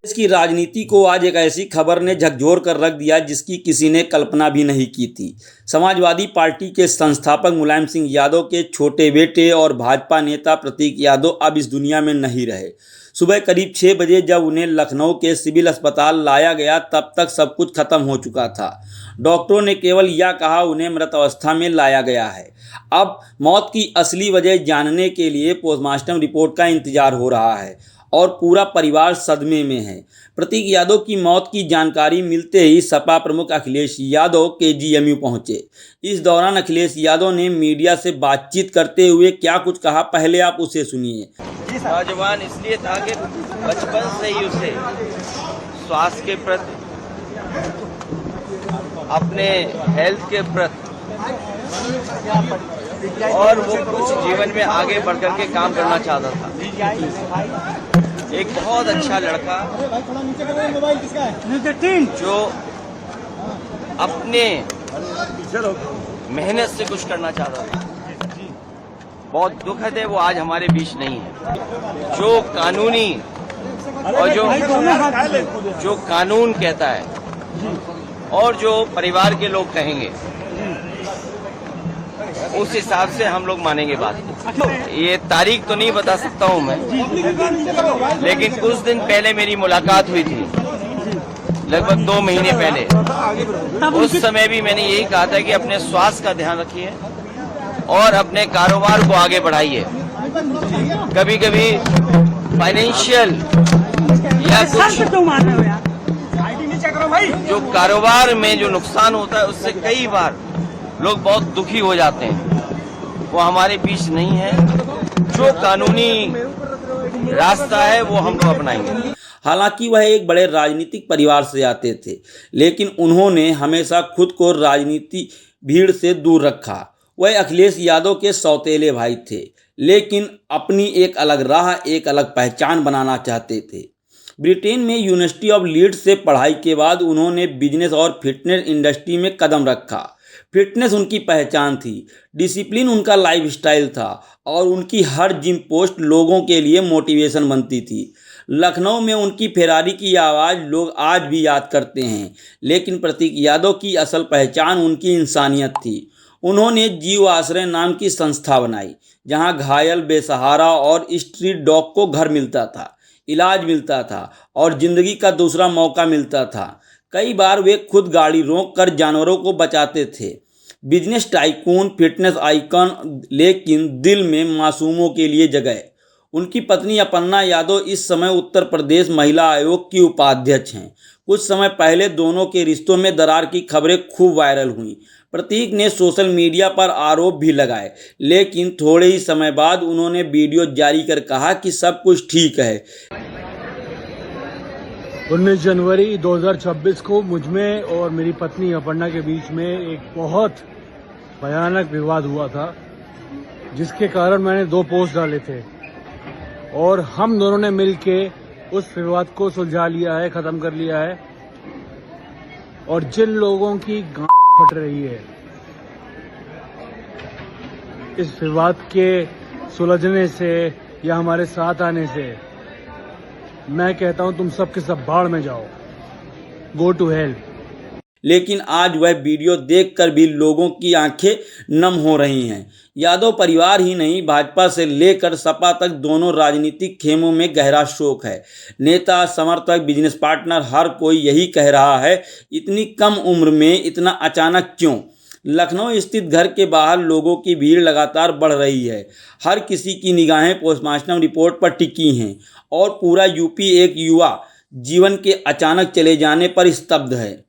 देश की राजनीति को आज एक ऐसी खबर ने झकझोर कर रख दिया जिसकी किसी ने कल्पना भी नहीं की थी। समाजवादी पार्टी के संस्थापक मुलायम सिंह यादव के छोटे बेटे और भाजपा नेता प्रतीक यादव अब इस दुनिया में नहीं रहे। सुबह करीब 6 बजे जब उन्हें लखनऊ के सिविल अस्पताल लाया गया तब तक सब कुछ खत्म हो चुका था। डॉक्टरों ने केवल यह कहा उन्हें मृत अवस्था में लाया गया है। अब मौत की असली वजह जानने के लिए पोस्टमार्टम रिपोर्ट का इंतजार हो रहा है और पूरा परिवार सदमे में है। प्रतीक यादव की मौत की जानकारी मिलते ही सपा प्रमुख अखिलेश यादव केजीएमयू पहुंचे। इस दौरान अखिलेश यादव ने मीडिया से बातचीत करते हुए क्या कुछ कहा, पहले आप उसे सुनिए। नौजवान इसलिए था कि बचपन से ही उसे स्वास्थ्य के प्रति, अपने हेल्थ के प्रति और वो कुछ जीवन में आगे बढ़ कर के काम करना चाहता था। एक बहुत अच्छा लड़का जो अपने मेहनत से कुछ करना चाहता था। बहुत दुखद है वो आज हमारे बीच नहीं है। जो कानूनी और जो कानून कहता है और जो परिवार के लोग कहेंगे उस हिसाब से हम लोग मानेंगे बात। ये तारीख तो नहीं बता सकता हूं मैं, लेकिन कुछ दिन पहले मेरी मुलाकात हुई थी, लगभग 2 महीने पहले। उस समय भी मैंने यही कहा था कि अपने स्वास्थ्य का ध्यान रखिए और अपने कारोबार को आगे बढ़ाइए। कभी कभी फाइनेंशियल या कुछ जो कारोबार में जो नुकसान होता है उससे कई बार लोग बहुत दुखी हो जाते हैं। वो हमारे बीच नहीं है। जो कानूनी रास्ता है वो हम लोग अपनाएंगे। हालांकि वह एक बड़े राजनीतिक परिवार से आते थे, लेकिन उन्होंने हमेशा खुद को राजनीति भीड़ से दूर रखा। वह अखिलेश यादव के सौतेले भाई थे, लेकिन अपनी एक अलग राह, एक अलग पहचान बनाना चाहते थे। ब्रिटेन में यूनिवर्सिटी ऑफ लीड्स से पढ़ाई के बाद उन्होंने बिजनेस और फिटनेस इंडस्ट्री में कदम रखा। फिटनेस उनकी पहचान थी, डिसिप्लिन उनका लाइफस्टाइल था और उनकी हर जिम पोस्ट लोगों के लिए मोटिवेशन बनती थी। लखनऊ में उनकी फेरारी की आवाज़ लोग आज भी याद करते हैं, लेकिन प्रतीक यादव की असल पहचान उनकी इंसानियत थी। उन्होंने जीव आश्रय नाम की संस्था बनाई, जहां घायल, बेसहारा और स्ट्रीट डॉग को घर मिलता था, इलाज मिलता था और ज़िंदगी का दूसरा मौका मिलता था। कई बार वे खुद गाड़ी रोक कर जानवरों को बचाते थे। बिजनेस टाइकून, फिटनेस आइकन, लेकिन दिल में मासूमों के लिए जगह। उनकी पत्नी अपर्णा यादव इस समय उत्तर प्रदेश महिला आयोग की उपाध्यक्ष हैं। कुछ समय पहले दोनों के रिश्तों में दरार की खबरें खूब वायरल हुई। प्रतीक ने सोशल मीडिया पर आरोप भी लगाए, लेकिन थोड़े ही समय बाद उन्होंने वीडियो जारी कर कहा कि सब कुछ ठीक है। 19 जनवरी 2026 को मुझमें और मेरी पत्नी अपर्णा के बीच में एक बहुत भयानक विवाद हुआ था, जिसके कारण मैंने 2 पोस्ट डाले थे और हम दोनों ने मिलके उस विवाद को सुलझा लिया है, खत्म कर लिया है। और जिन लोगों की गांड फट रही है इस विवाद के सुलझने से या हमारे साथ आने से, मैं कहता हूं तुम सब के सब बाढ़ में जाओ, गो टू हेल। लेकिन आज वह वीडियो देखकर भी लोगों की आंखें नम हो रही हैं। यादव परिवार ही नहीं, भाजपा से लेकर सपा तक दोनों राजनीतिक खेमों में गहरा शोक है। नेता, समर्थक, बिजनेस पार्टनर, हर कोई यही कह रहा है, इतनी कम उम्र में इतना अचानक क्यों। लखनऊ स्थित घर के बाहर लोगों की भीड़ लगातार बढ़ रही है। हर किसी की निगाहें पोस्टमार्टम रिपोर्ट पर टिकी हैं और पूरा यूपी एक युवा जीवन के अचानक चले जाने पर स्तब्ध है।